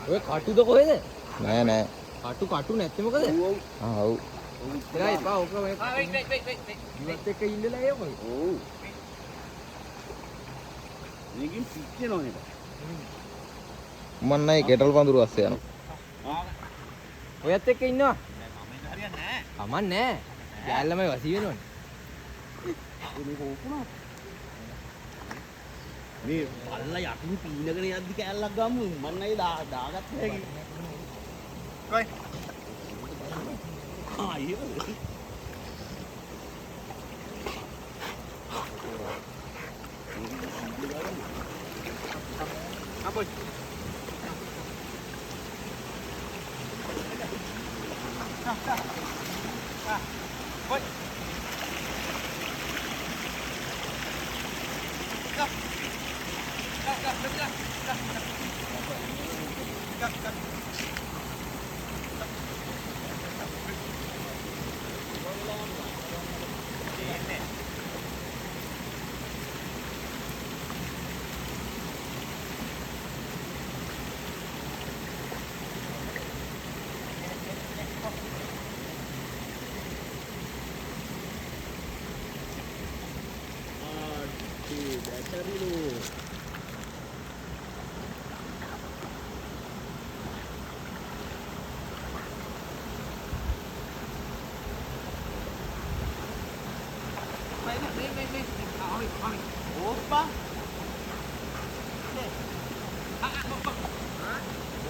ඔය කටුද කොහෙද? නෑ නෑ. කටු නැත්තේ මොකද? ආ ඔව්. එලා එපා ඔක මේ. ඉවත් එක්ක ඉන්නලා ඒ මොකද? ඔව්. මේකෙන් පිච්චෙනවා නේද? මම නෑ කෙටල් පඳුරු අස්සේ යනවා. ඔයත් එක්ක ඉන්නවා. කමක් නෑ. ගෑල්ලමයි වසී වෙනවනේ. මේක ඕකුණා. මේ පල්ලා යටින් පීනගෙන යද්දි කෑල්ලක් ගමු. මම නයි දාගත්ත හැකි. කොයි? ආයේ. Apa? Woi. Bateri lu. Opa.